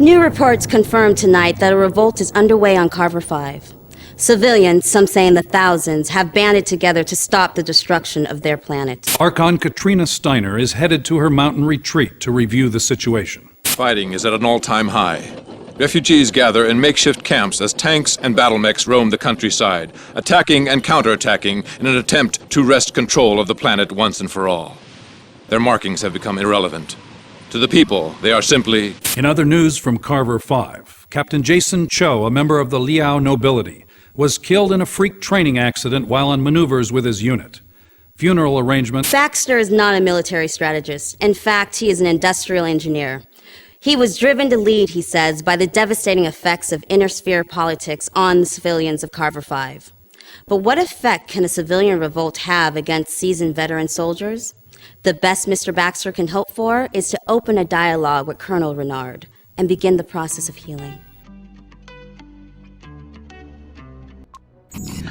New reports confirm tonight that a revolt is underway on Carver 5. Civilians, some say in the thousands, have banded together to stop the destruction of their planet. Archon Katrina Steiner is headed to her mountain retreat to review the situation. Fighting is at an all-time high. Refugees gather in makeshift camps as tanks and battle mechs roam the countryside, attacking and counterattacking in an attempt to wrest control of the planet once and for all. Their markings have become irrelevant. To the people, they are simply... In other news from Carver 5, Captain Jason Cho, a member of the Liao nobility, was killed in a freak training accident while on maneuvers with his unit. Funeral arrangements... Baxter is not a military strategist. In fact, he is an industrial engineer. He was driven to lead, he says, by the devastating effects of inner-sphere politics on the civilians of Carver 5. But what effect can a civilian revolt have against seasoned veteran soldiers? The best Mr. Baxter can hope for is to open a dialogue with Colonel Renard and begin the process of healing.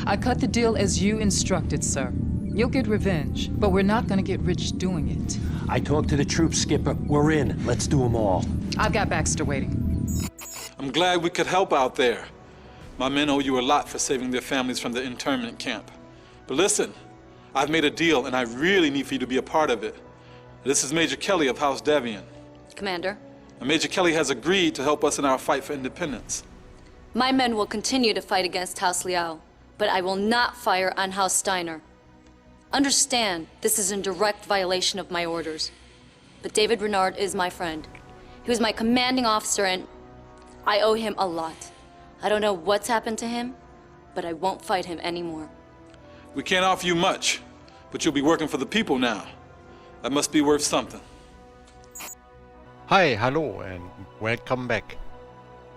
I cut the deal as you instructed, sir. You'll get revenge, but we're not gonna get rich doing it. I talked to the troops, Skipper. We're in. Let's do them all. I've got Baxter waiting. I'm glad we could help out there. My men owe you a lot for saving their families from the internment camp. But listen, I've made a deal and I really need for you to be a part of it. This is Major Kelly of House Davian. Commander. And Major Kelly has agreed to help us in our fight for independence. My men will continue to fight against House Liao, but I will not fire on House Steiner. Understand, this is in direct violation of my orders. But David Renard is my friend. He was my commanding officer and I owe him a lot. I don't know what's happened to him, but I won't fight him anymore. We can't offer you much, but you'll be working for the people now. That must be worth something. Hi, hello, and welcome back.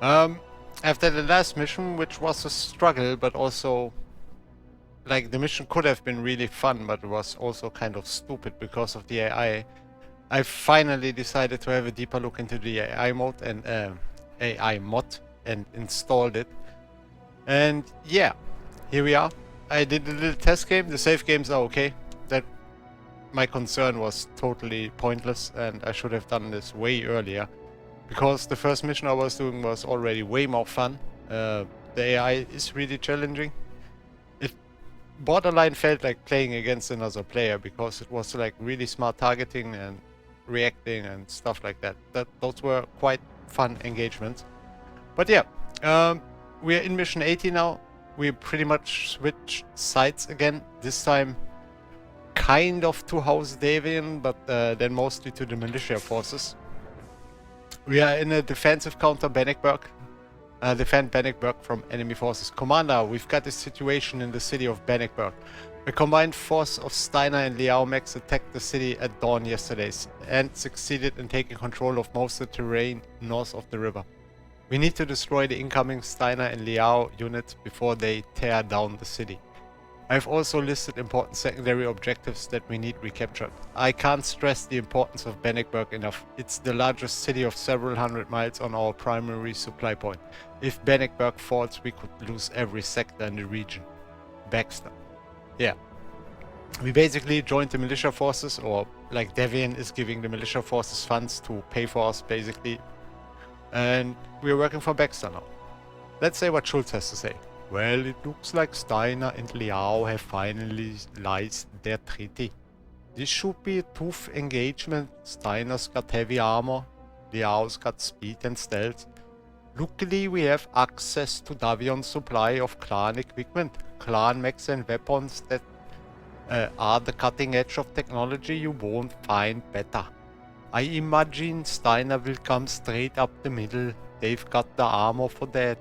After the last mission, which was a struggle, but also... Like, the mission could have been really fun, but it was also kind of stupid because of the AI. I finally decided to have a deeper look into the AI mode and AI mod and installed it. And yeah, here we are. I did a little test game. The save games are okay. That my concern was totally pointless and I should have done this way earlier. Because the first mission I was doing was already way more fun. The AI is really challenging. Borderline felt like playing against another player because it was like really smart targeting and reacting and stuff like that. Those were quite fun engagements. But yeah, we're in mission 80 now. We pretty much switched sides again. This time kind of to House Davian, but then mostly to the Militia forces. We are in a defensive counter Bannockburg. Defend Bannockburg from enemy forces. Commander, we've got a situation in the city of Bannockburg. A combined force of Steiner and Liao mechs attacked the city at dawn yesterday and succeeded in taking control of most of the terrain north of the river. We need to destroy the incoming Steiner and Liao units before they tear down the city. I've also listed important secondary objectives that we need recaptured. I can't stress the importance of Bannockburg enough. It's the largest city of several hundred miles on our primary supply point. If Bannockburg falls, we could lose every sector in the region. Baxter. Yeah. We basically joined the militia forces, or like Davian is giving the militia forces funds to pay for us basically. And we're working for Baxter now. Let's say what Schultz has to say. Well, it looks like Steiner and Liao have finalized their treaty. This should be a tough engagement. Steiner's got heavy armor, Liao's got speed and stealth. Luckily, we have access to Davian's supply of clan equipment, clan mechs and weapons that are the cutting edge of technology you won't find better. I imagine Steiner will come straight up the middle. They've got the armor for that.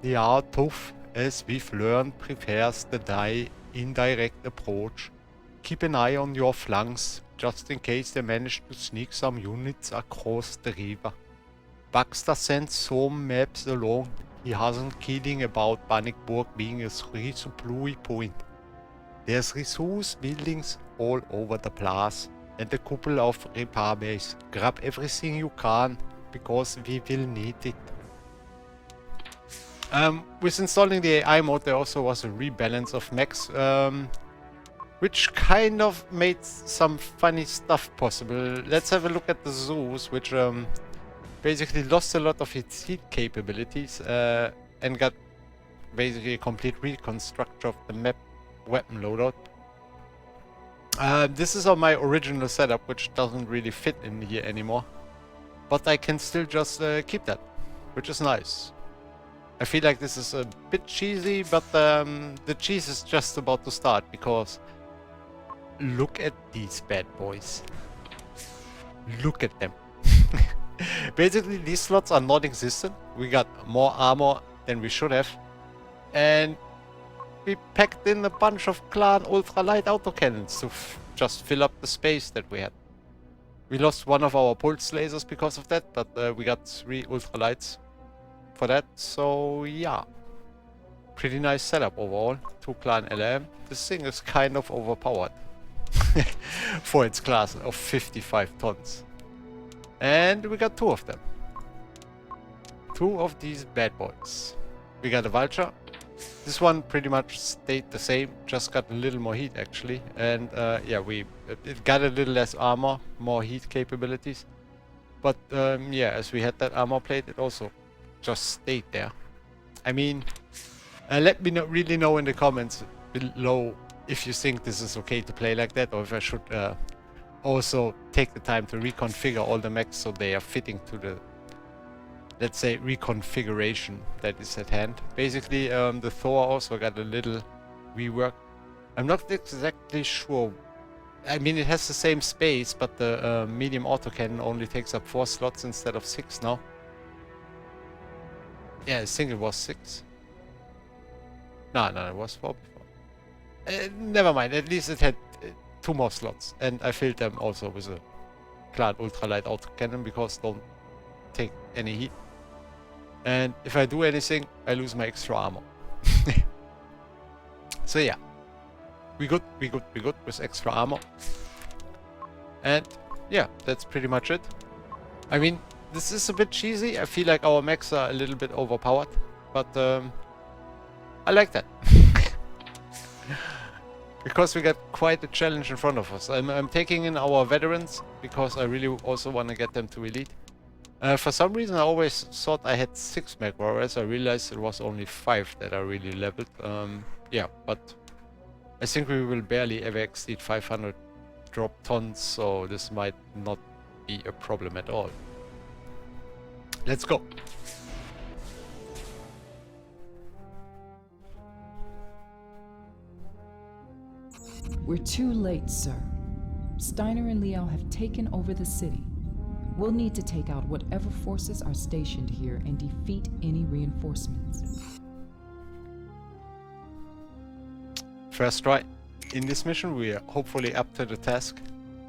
Liao, tough, as we've learned, prefers the indirect approach. Keep an eye on your flanks, just in case they manage to sneak some units across the river. Baxter sent some maps along. He hasn't kidding about Bannockburg being a resupply point. There's resource buildings all over the place and a couple of repair bases. Grab everything you can, because we will need it. With installing the AI mode, there also was a rebalance of mechs, which kind of made some funny stuff possible. Let's have a look at the zoos, which basically lost a lot of its heat capabilities and got basically a complete reconstruction of the map weapon loadout. This is on my original setup, which doesn't really fit in here anymore. But I can still just keep that, which is nice. I feel like this is a bit cheesy, but the cheese is just about to start, because look at these bad boys. Look at them. Basically, these slots are non-existent. We got more armor than we should have. And we packed in a bunch of clan ultralight autocannons to just fill up the space that we had. We lost one of our pulse lasers because of that, but we got 3 ultralights for that. So yeah, pretty nice setup overall. 2 clan LM. This thing is kind of overpowered for its class of 55 tons. And we got 2 of them. 2 of these bad boys. We got a vulture. This one pretty much stayed the same, just got a little more heat actually. And yeah, it got a little less armor, more heat capabilities. But yeah, as we had that armor plate, it also just stayed there. I mean, let me really know in the comments below if you think this is okay to play like that, or if I should also take the time to reconfigure all the mechs so they are fitting to the, let's say, reconfiguration that is at hand. Basically, the Thor also got a little rework. I'm not exactly sure. I mean, it has the same space, but the medium autocannon only takes up 4 slots instead of 6 now. Yeah, I think it was 6. No, it was 4 before. Never mind, at least it had 2 more slots. And I filled them also with a clan ultralight autocannon because don't take any heat. And if I do anything, I lose my extra armor. So yeah, we good with extra armor. And yeah, that's pretty much it. I mean, this is a bit cheesy. I feel like our mechs are a little bit overpowered, but I like that. Because we got quite a challenge in front of us. I'm taking in our veterans because I really also want to get them to elite. For some reason I always thought I had 6 Mechwarriors. I realized it was only 5 that are really leveled. Yeah, but I think we will barely ever exceed 500 drop tons, so this might not be a problem at all. Let's go. We're too late, sir. Steiner and Liao have taken over the city. We'll need to take out whatever forces are stationed here and defeat any reinforcements. First try. In this mission we are hopefully up to the task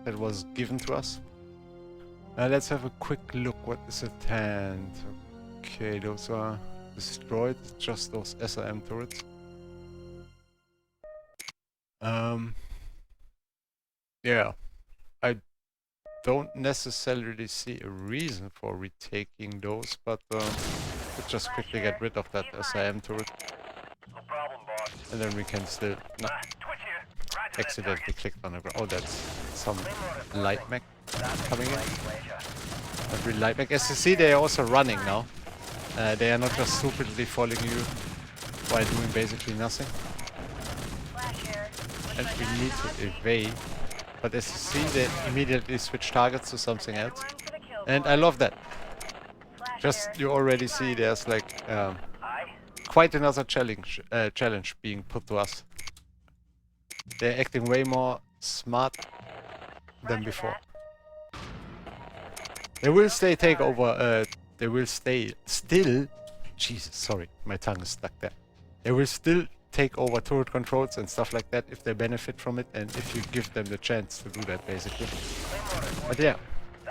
that was given to us. Let's have a quick look what is at hand. Okay, those are destroyed, just those SRM turrets. Yeah, I don't necessarily see a reason for retaking those, but let's just quickly get rid of that SIM turret. No problem, boss. And then we can still... No, accidentally clicked on it. Oh, that's some light mech coming in. Not really light mech. As you see, they are also running now. They are not just stupidly following you while doing basically nothing. And we need to evade. But as you see, they immediately switch targets to something else. And I love that. Just, you already see there's like quite another challenge being put to us. They're acting way more smart than before. They will take over, they will still, Jesus, sorry, my tongue is stuck there. They will still take over turret controls and stuff like that if they benefit from it and if you give them the chance to do that, basically. But yeah,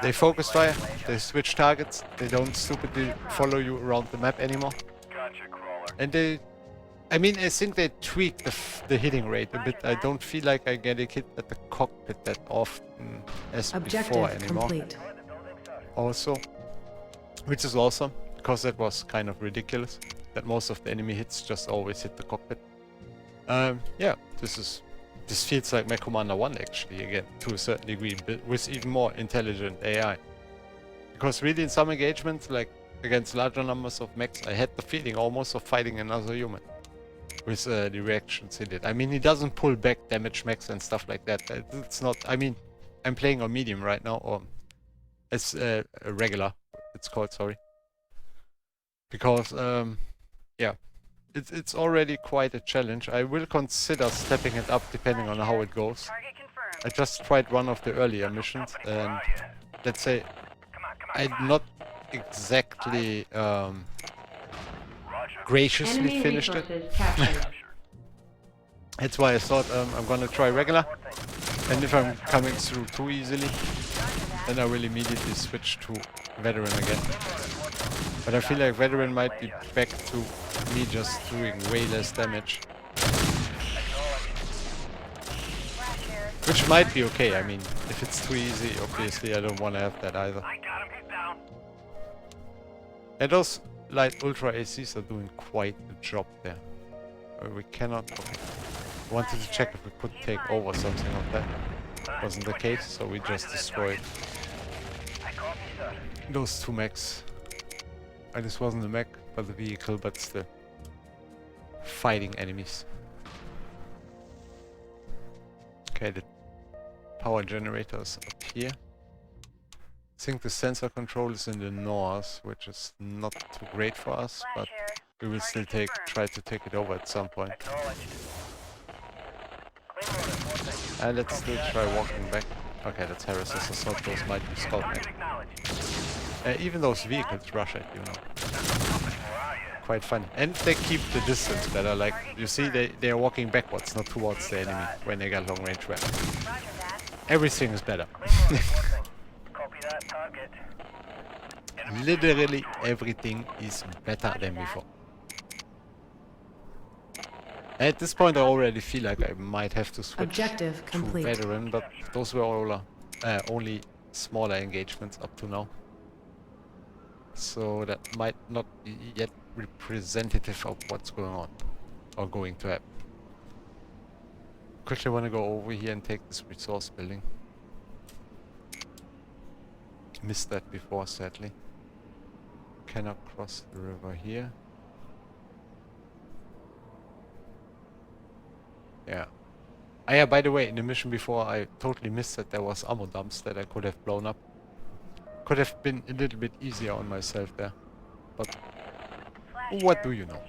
they focus fire, they switch targets, they don't stupidly follow you around the map anymore. And they, I mean, I think they tweaked the hitting rate a bit. I don't feel like I get hit at the cockpit that often as before anymore. Complete. Also, which is awesome, because that was kind of ridiculous that most of the enemy hits just always hit the cockpit. Yeah, this feels like MechCommander 1 actually, again, to a certain degree, but with even more intelligent AI. Because really in some engagements, like against larger numbers of mechs, I had the feeling almost of fighting another human. With the reactions he did. I mean, he doesn't pull back damage mechs and stuff like that. It's not... I mean, I'm playing on medium right now, or... It's a regular, it's called, sorry. Because, yeah. It's already quite a challenge. I will consider stepping it up depending on how it goes. I just tried one of the earlier missions, and... Let's say... I not exactly... graciously finished it. That's why I thought I'm gonna try regular, and if I'm coming through too easily, then I will immediately switch to veteran again. But I feel like veteran might be back to me just doing way less damage. Which might be okay, I mean, if it's too easy, obviously I don't want to have that either. And those light ultra ACs are doing quite the job there. We cannot... Okay. Wanted to check if we could take over something of that. Wasn't the case, so we just destroyed those two mechs. And this wasn't a mech, but the vehicle, but still. Fighting enemies. Okay, the power generator is up here. I think the sensor control is in the north, which is not too great for us, but we will still try to take it over at some point. And let's still try walking back. Okay, that's Harris. I thought those might be scouting. Even those vehicles rush at you now. Quite funny. And they keep the distance better. Like, you see, they are walking backwards, not towards the enemy when they got long range weapons. Everything is better. Literally everything is better than before. At this point I already feel like I might have to switch Objective to complete. veteran, but those were all only smaller engagements up to now. So that might not be yet representative of what's going on, or going to happen. Quickly want to go over here and take this resource building. Missed that before, sadly. Cannot cross the river here. Yeah. Ah, yeah, by the way, in the mission before I totally missed that there was ammo dumps that I could have blown up. Could have been a little bit easier on myself there. But what do you know?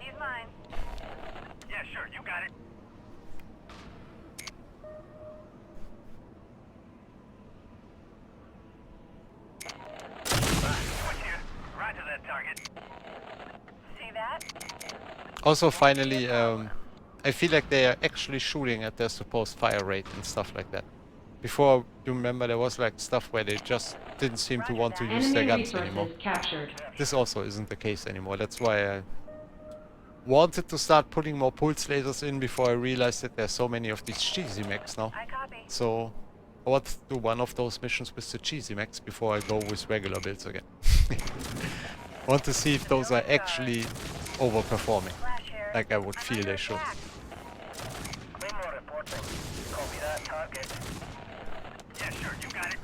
Yeah, sure, you got it. Switch here. Roger that target. See that? Also, finally, I feel like they are actually shooting at their supposed fire rate and stuff like that. Before, you remember, there was like stuff where they just didn't seem to want to use their guns anymore. Captured. This also isn't the case anymore. That's why I wanted to start putting more pulse lasers in before I realized that there's so many of these cheesy mechs now. So I want to do one of those missions with the cheesy mechs before I go with regular builds again. I want to see if those are actually overperforming, like I would feel they should. Claymore reporting. Copy that target. Yeah, sure, you got it.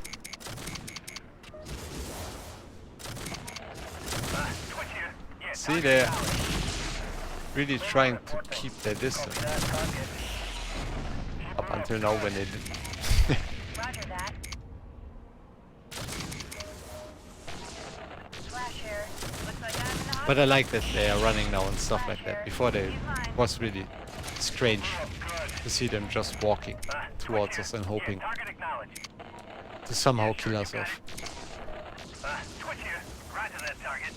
Switch here. Yeah, See, they're really trying to keep their distance. Up until now when they didn't. Roger that. Flash here. Looks like I'm in the But I like that they are running now and stuff like that. Before they was really strange to see them just walking towards us and hoping target acknowledged. to somehow kill us off. Switch here. Roger that target.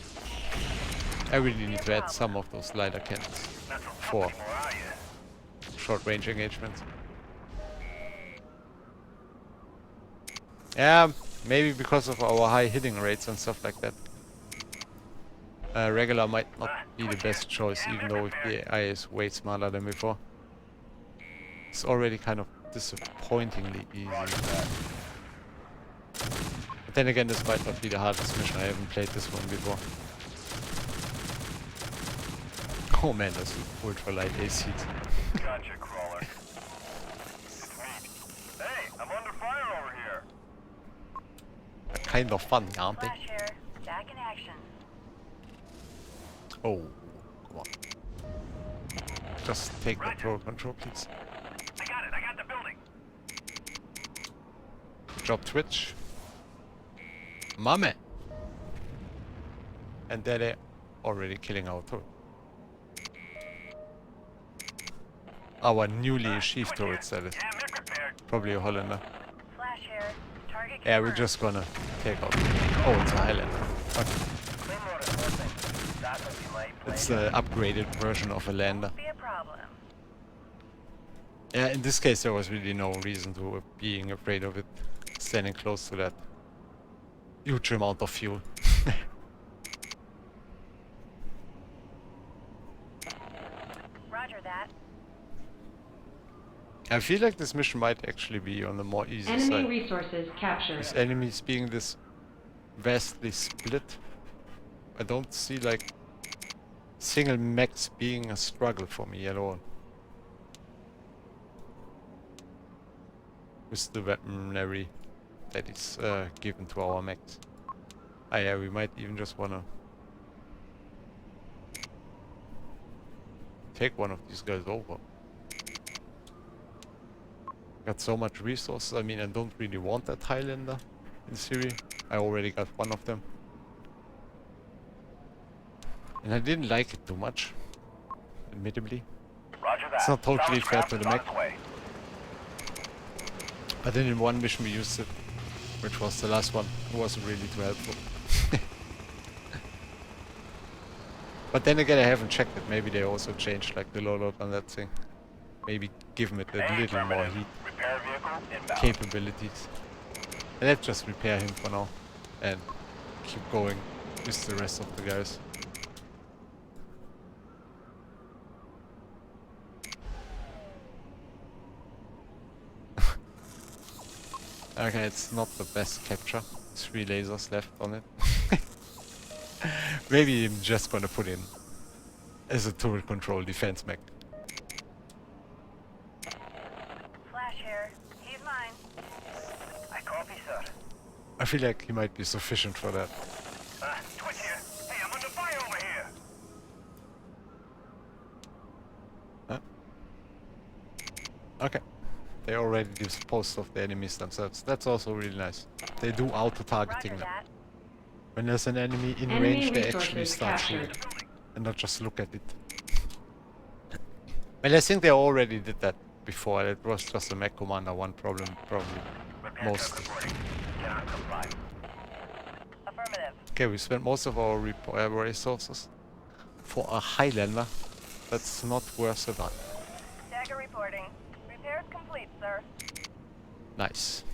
I really need to add some of those lighter cannons for short range engagements. Yeah, maybe because of our high hitting rates and stuff like that. Regular might not be the best choice, even though the AI is way smarter than before. It's already kind of disappointingly easy. But then again, this might not be the hardest mission. I haven't played this one before. Oh man, those ultralight ACs. Gotcha, crawler. Hey, I'm under fire over here. Kind of fun, aren't they? Flash here. Mech in action. Oh, come on. Just take the throw control, please. I got it. I got the building. Good job, Twitch. Mame! And there they're already killing our turret. Our newly achieved turrets, that is. Yeah, Mech repaired. Probably a Hollander. Flash here. Target Yeah, we're confirmed. just gonna take out. Oh, it's a Highlander. Okay. Claymore reporting. Docking delay. It's the upgraded version of a lander. Be a problem. Yeah, in this case there was really no reason to being afraid of it. Standing close to that huge amount of fuel. Roger that. I feel like this mission might actually be on the more easy Enemy side. resources captured. With enemies being this vastly split, I don't see like single mechs being a struggle for me at all. With the weaponry that is given to our mechs. Ah yeah, we might even just wanna take one of these guys over. Got so much resources, I mean I don't really want that Highlander in theory. I already got one of them. And I didn't like it too much, admittedly. Roger that. It's not totally fair Scout's to the on mech. its way. But then in one mission we used it, which was the last one. It wasn't really too helpful. But then again I haven't checked it, maybe they also changed like the loadout on that thing. Maybe give them it a little more Affirmative. heat Repair vehicle inbound. capabilities. And let's just repair him for now and keep going with the rest of the guys. Okay, it's not the best capture. 3 lasers left on it. Maybe I'm just gonna put in as a turret control defense mech. Flash here. He's mine. I copy, sir. I feel like he might be sufficient for that. Twitch here. Hey, I'm under fire over here. Huh? Okay. They already disposed of the enemies themselves. That's also really nice. They do auto-targeting Roger them. that. When there's an enemy in Enemy range, they actually resources start captured. shooting. And not just look at it. Well, I think they already did that before. It was just a MechCommander one problem, probably. Repair Most. truck reporting. Cannot comply. Affirmative. Okay, we spent most of our resources for a Highlander. That's not worth a dime. Dagger reporting. Repairs complete, sir. Nice.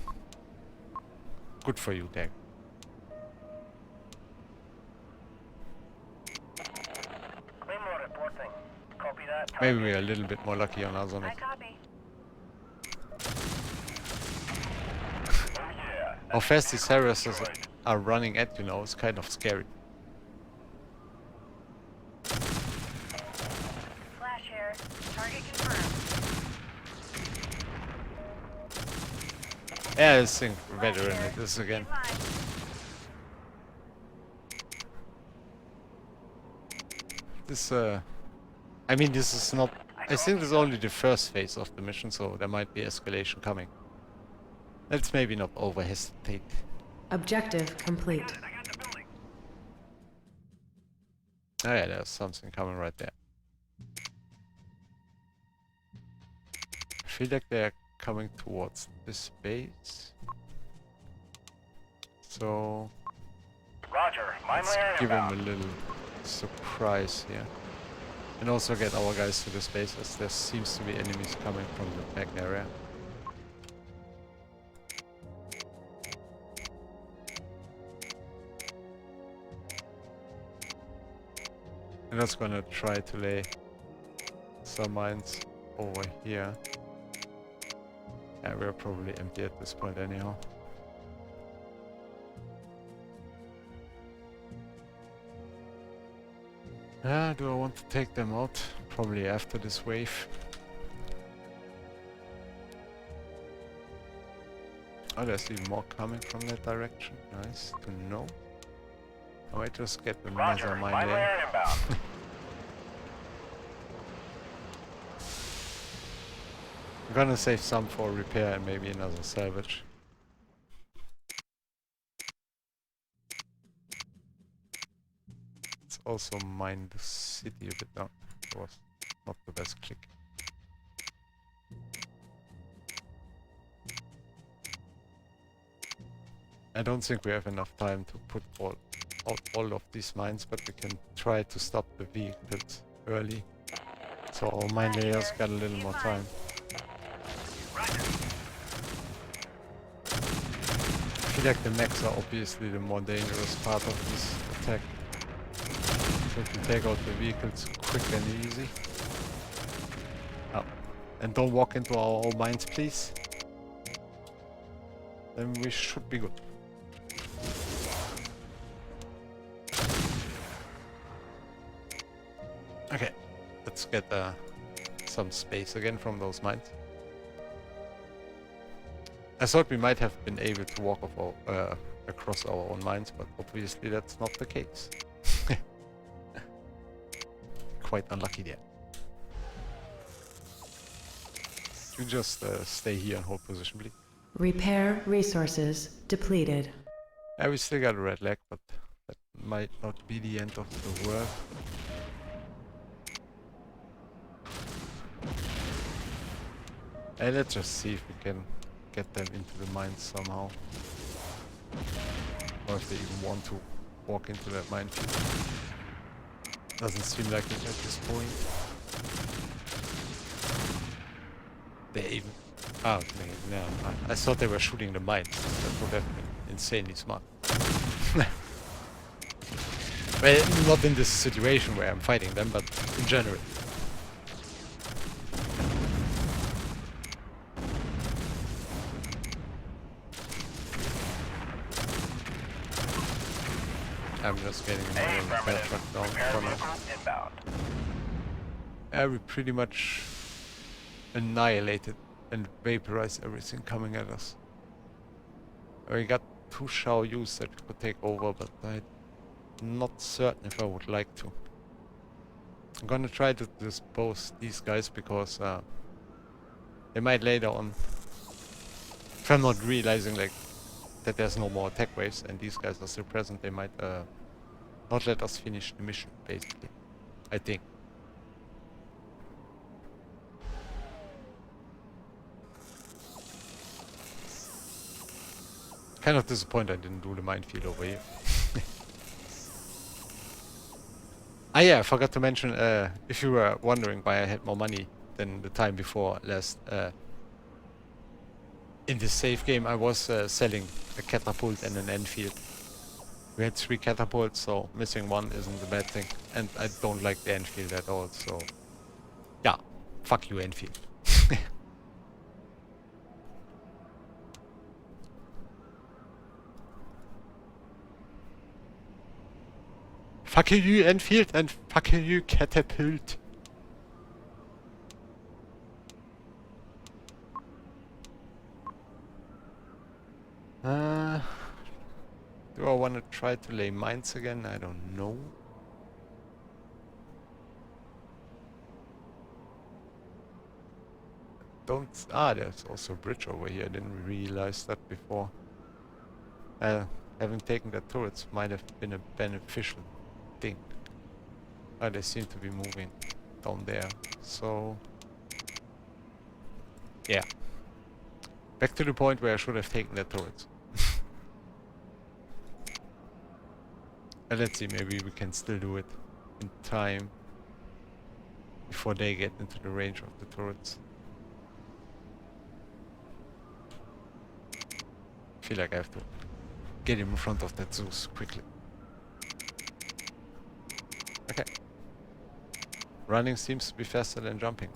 Good for you, Dag. Claymore reporting. Copy that. Maybe we're a little bit more lucky on Azonic. I copy. Oh yeah. How fast these Harriers are running at you now is kind of scary. Flash here. Target confirmed. Yeah, this thing veteran it is again. He's mine. This I mean this is not I think this is only the first phase of the mission, so there might be escalation coming. Let's maybe not over hesitate. Objective complete. I got the building. Oh yeah, there's something coming right there. I feel like they're coming towards this base. So Roger. Mine let's layer give them inbound. a little surprise here. And also get our guys to this base, as there seems to be enemies coming from the back area. And that's gonna try to lay some mines over here. Yeah, we're probably empty at this point anyhow. Do I want to take them out? Probably after this wave. Oh, there's even more coming from that direction. Nice to know. I might just get Roger, another mine my there. layer inbound. I'm gonna save some for repair and maybe another salvage. Let's also mine the city a bit now. It was not the best click. I don't think we have enough time to put out all of these mines, but we can try to stop the vehicles early. So our mine layers got a little more time. I feel like the mechs are obviously the more dangerous part of this attack. So if we take out the vehicles quick and easy. Oh. And don't walk into our own mines, please. Then we should be good. Okay, let's get some space again from those mines. I thought we might have been able to walk off across our own mines, but obviously that's not the case. Quite unlucky there. You just stay here and hold position, please. Repair resources depleted. We still got a red leg, but that might not be the end of the world. Let's just see if we can get them into the mines somehow. Or if they even want to walk into that minefield. Doesn't seem like it at this point. They even... Oh, no. I thought they were shooting the mines. That would have been insanely smart. Well, not in this situation where I'm fighting them, but in general. I'm just getting another repair truck down for now. We pretty much annihilated and vaporized everything coming at us. We got 2 Shao Yus that we could take over, but I'm not certain if I would like to. I'm gonna try to dispose these guys because they might later on, if I'm not realizing like that there's no more attack waves and these guys are still present, they might not let us finish the mission, basically. I think. Kind of disappointed I didn't do the minefield over here. Ah yeah, I forgot to mention, if you were wondering why I had more money than the time before last, in this save game I was selling a catapult and an Enfield. We had 3 catapults, so missing 1 isn't a bad thing. And I don't like the Enfield at all, so... Yeah, fuck you Enfield. Fuck you Enfield and fuck you catapult. Do I want to try to lay mines again? I don't know. There's also a bridge over here. I didn't realize that before. Having taken the turrets might have been a beneficial thing. They seem to be moving down there. So... yeah. Back to the point where I should have taken the turrets. Let's see, maybe we can still do it in time before they get into the range of the turrets. I feel like I have to get him in front of that Zeus quickly. Okay. Running seems to be faster than jumping,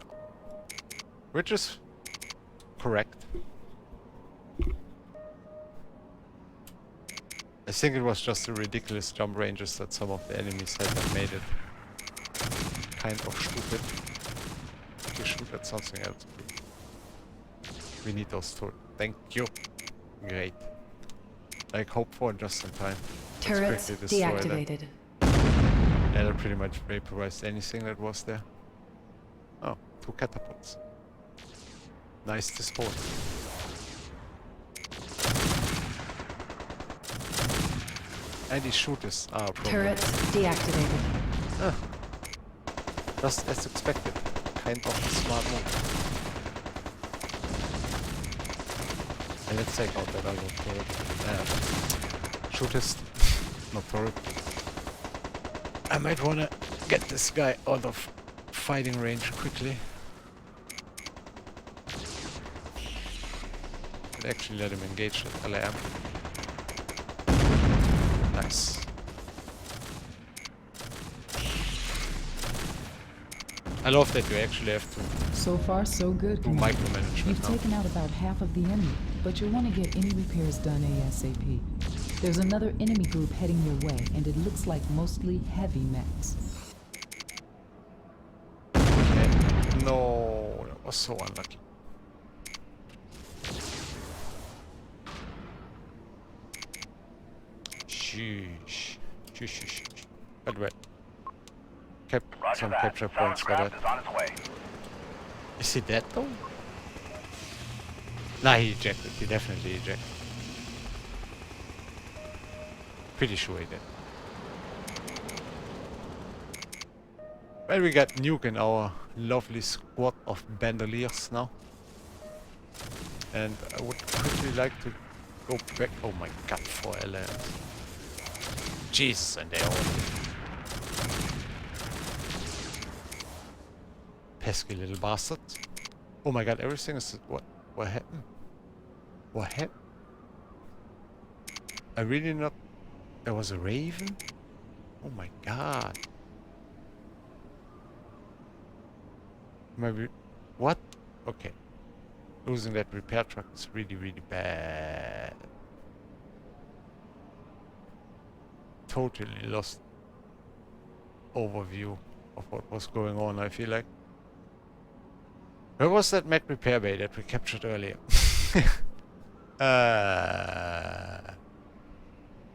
which is correct. I think it was just the ridiculous jump ranges that some of the enemies had that made it kind of stupid. We shoot at something else. We need those turrets. Thank you. Great. Like, hope for just in time. Turrets quickly destroy that. deactivated. Yeah, that pretty much vaporized anything that was there. Oh, 2 catapults. Nice disposal. And these shooters are a problem. Turrets deactivated. Ah. Just as expected. Kind of a smart move. And let's take out that other turret. Shooters. Not turret. I might wanna get this guy out of fighting range quickly. And actually let him engage that LAM. Nice. I love that you actually have to So far, so good, do Commander. micromanagement You've now. taken out about half of the enemy, but you'll want to get any repairs done ASAP. There's another enemy group heading your way, and it looks like mostly heavy mechs. Okay. No, that was so unlucky. Sheesh. Sheesh. But wait. Kept some capture points for that. Is on its way. Is he dead though? Nah, he ejected. He definitely ejected. Pretty sure he did. Well, we got Nuke in our lovely squad of bandoliers now. And I would quickly like to go back. Oh my god, 4 LMs. Jesus, and they all pesky little bastards. Oh my god, everything is... What happened? What happened? I really not... There was a raven? Oh my god. Maybe... What? Okay. Losing that repair truck is really, really bad. Totally lost overview of what was going on, I feel like. Where was that mech repair bay that we captured earlier?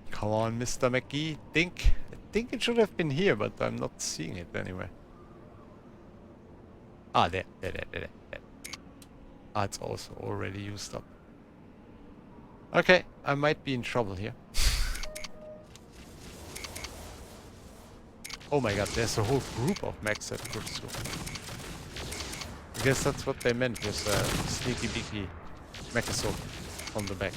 Come on, Mr. McGee. I think it should have been here, but I'm not seeing it anyway. Ah, there. Ah, it's also already used up. Okay, I might be in trouble here. Oh my god, there's a whole group of mechs that goes through. I guess that's what they meant with sneaky beaky mech assault on the back.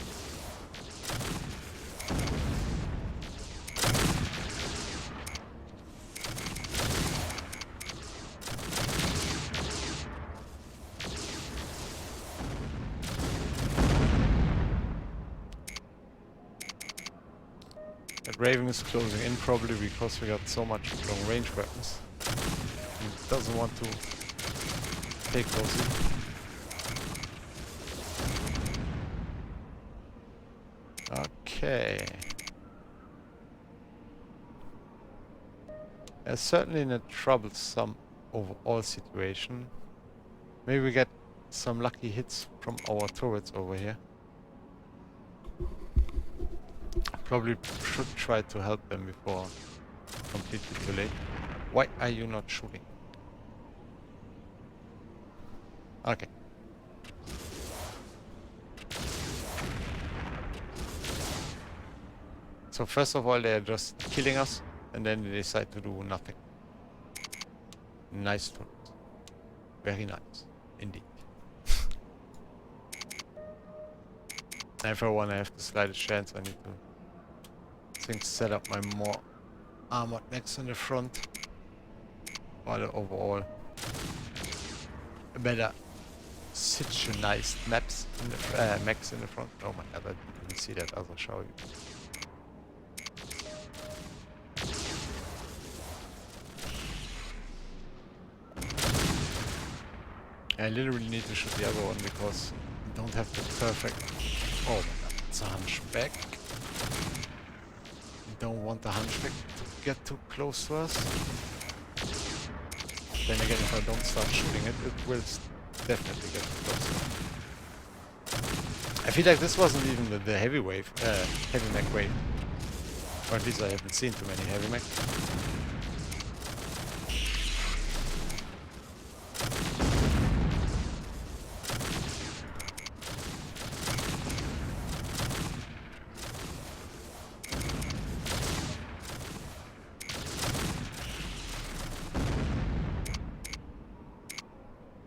That Raven is closing in probably because we got so much long range weapons. He doesn't want to take those in. Okay. It's certainly in a troublesome overall situation. Maybe we get some lucky hits from our turrets over here. Probably should try to help them before completely too late. Why are you not shooting? Okay. So first of all, they are just killing us, and then they decide to do nothing. Nice turret. Very nice, indeed. If I want to have the slightest chance, I need to set up my more armored mechs in the front. While overall a better situationized maps in the mechs in the front. Oh my god, I didn't see that, I'll show you. I literally need to shoot the other one because I don't have the perfect... Oh my god, it's a hunchback. You don't want the hunchback to get too close to us. Then again, if I don't start shooting it, it will definitely get closer. I feel like this wasn't even the heavy wave, heavy mech wave. Or at least I haven't seen too many heavy mech.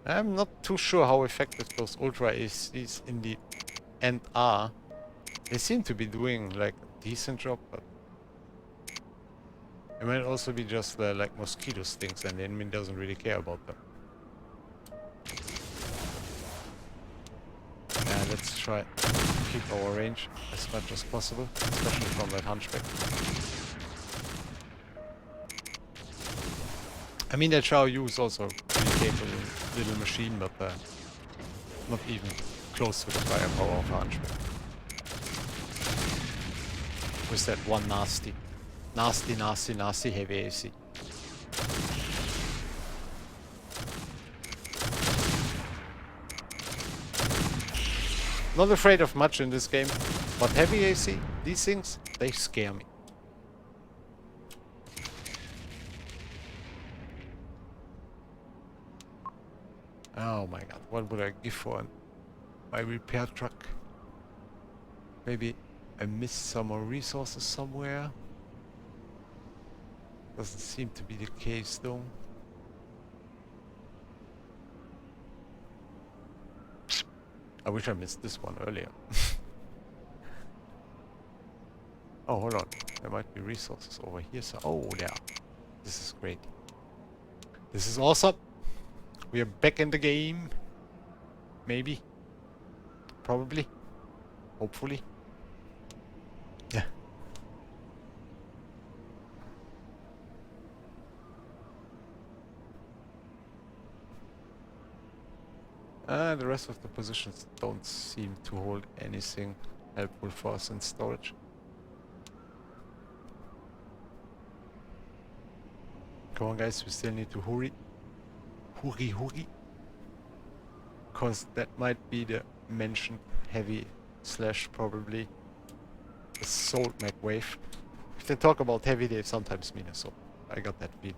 I'm not too sure how effective those Ultra ACs in the end are. They seem to be doing like a decent job, but it might also be just like mosquito stings and the enemy doesn't really care about them. Yeah, let's try to keep our range as much as possible, especially from that hunchback. I mean, that Shao Yu is also pretty capable little machine, but not even close to the firepower of a hunchback. With that one nasty heavy AC. Not afraid of much in this game, but heavy AC, these things, they scare me. Oh my god, what would I give for my repair truck? Maybe I missed some more resources somewhere. Doesn't seem to be the case though. I wish I missed this one earlier. Oh, hold on. There might be resources over here. So, oh, there. This is great. This is awesome. We are back in the game. Maybe. Probably. Hopefully. Yeah. The rest of the positions don't seem to hold anything helpful for us in storage. Come on guys, we still need to hurry. Hurry. Because that might be the mentioned heavy / probably assault mech wave. If they talk about heavy, they sometimes mean assault. I got that feeling.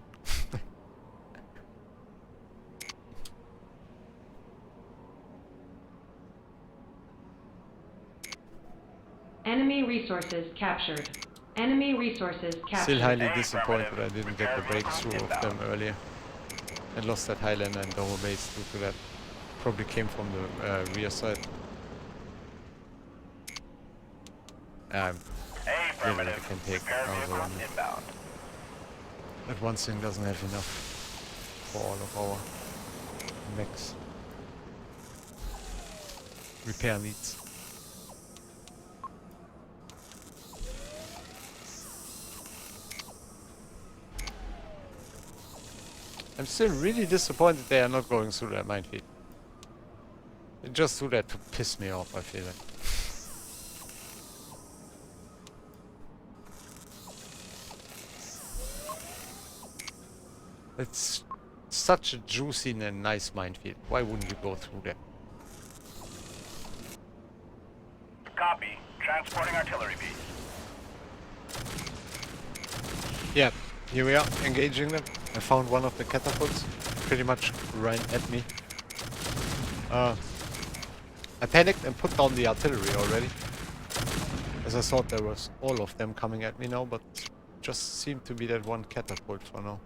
Enemy resources captured. Enemy resources captured. Still highly disappointed I didn't get the breakthrough of them earlier. And lost that Highlander and Domo base due to that. Probably came from the rear side. Really, I can take another one. That one thing doesn't have enough for all of our mechs. Repair needs. I'm still really disappointed they are not going through that minefield. They just do that to piss me off, I feel like. It's such a juicy and nice minefield. Why wouldn't you go through that? Copy. Transporting artillery beam. Yeah, here we are, engaging them. I found one of the catapults, pretty much ran at me. I panicked and put down the artillery already, as I thought there was all of them coming at me now, but just seemed to be that one catapult for now.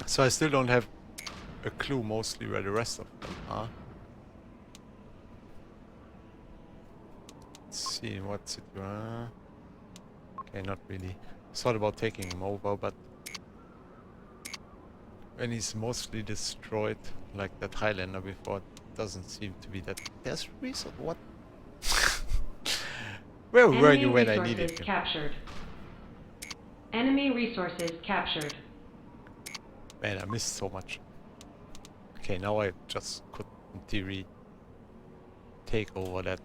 So I still don't have a clue mostly where the rest of them are. Let's see, what's it? Okay, not really. Thought about taking him over, but when he's mostly destroyed, like that Highlander before, it doesn't seem to be that. There's reason. What? Where were you when I needed you? Captured. Enemy resources captured. Man, I missed so much. Okay, now I just could, in theory, take over that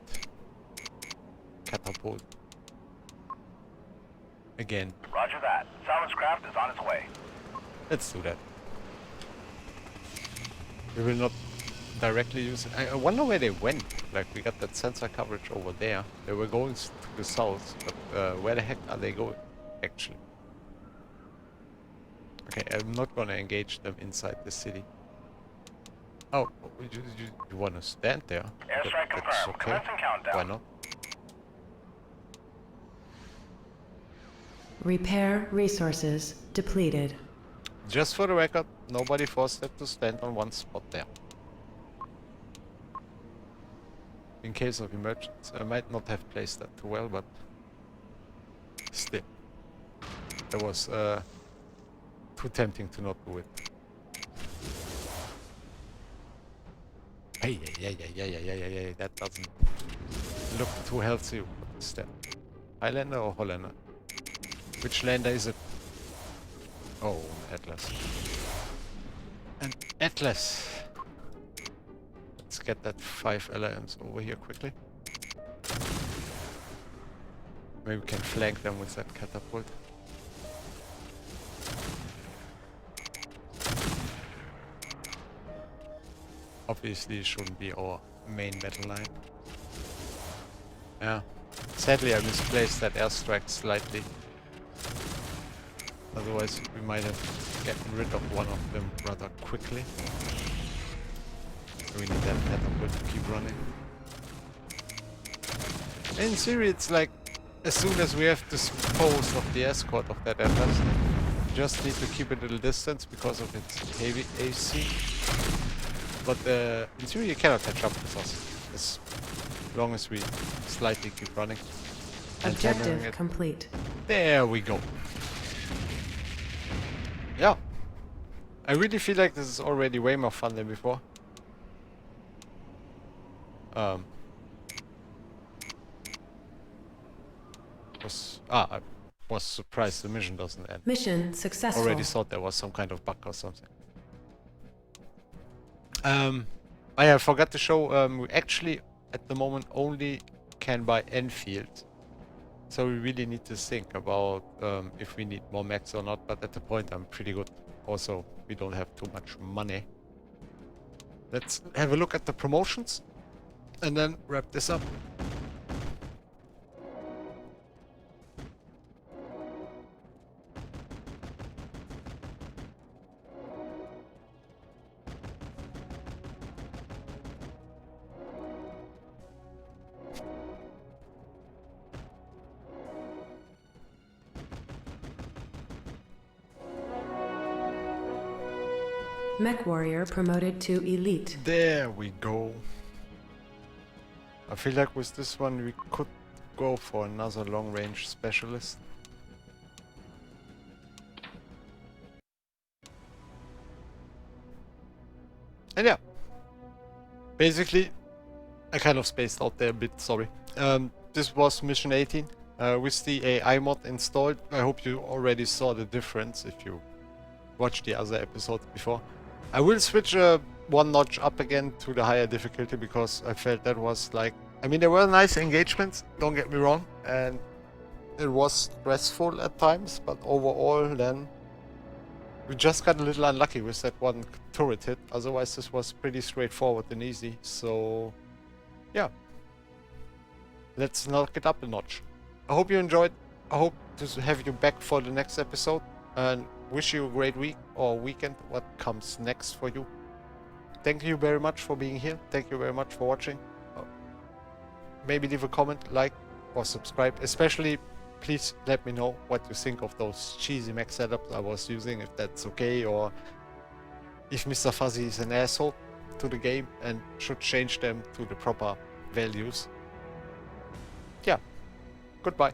catapult. Again. Roger that. Salvage craft is on its way. Let's do that. We will not directly using... I wonder where they went. Like, we got that sensor coverage over there. They were going to the south, but where the heck are they going, actually? Okay, I'm not gonna engage them inside the city. Oh, you wanna stand there? Airstrike That's confirmed. okay. Commencing countdown. Why not? Repair resources depleted. Just for the record, nobody forced them to stand on one spot there. In case of emergency, I might not have placed that too well, but still, that was too tempting to not do it. Hey, yeah, that doesn't look too healthy. What is that? Highlander or Hollander? Which lander is it? Oh, Atlas. And Atlas! Let's get that 5 LRMs over here quickly. Maybe we can flank them with that catapult. Obviously, it shouldn't be our main battle line. Yeah. Sadly, I misplaced that airstrike slightly. Otherwise, we might have gotten rid of one of them rather quickly. We need that catapult to keep running. In theory, it's like, as soon as we have disposed of the escort of that Atlas, we just need to keep a little distance because of its heavy AC. But in theory, you cannot catch up with us, as long as we slightly keep running. Objective complete. There we go. Yeah. I really feel like this is already way more fun than before. I was surprised the mission doesn't end. Mission successful. Already thought there was some kind of bug or something. I forgot to show, we actually at the moment only can buy Enfield. So we really need to think about if we need more mechs or not, but at the point I'm pretty good. Also, we don't have too much money. Let's have a look at the promotions and then wrap this up. Mechwarrior promoted to elite. There we go. I feel like with this one we could go for another long-range specialist. And yeah, basically, I kind of spaced out there a bit, sorry. This was mission 18 with the AI mod installed. I hope you already saw the difference if you watched the other episodes before. I will switch one notch up again to the higher difficulty because I felt that was like... I mean, there were nice engagements, don't get me wrong, and it was stressful at times, but overall then we just got a little unlucky with that one turret hit. Otherwise this was pretty straightforward and easy, so yeah. Let's knock it up a notch. I hope you enjoyed. I hope to have you back for the next episode, and wish you a great week or weekend, what comes next for you. Thank you very much for being here. Thank you very much for watching. Maybe leave a comment, like, or subscribe. Especially, please let me know what you think of those cheesy mech setups I was using, if that's okay, or if Mr. Fuzzy is an asshole to the game and should change them to the proper values. Yeah, goodbye.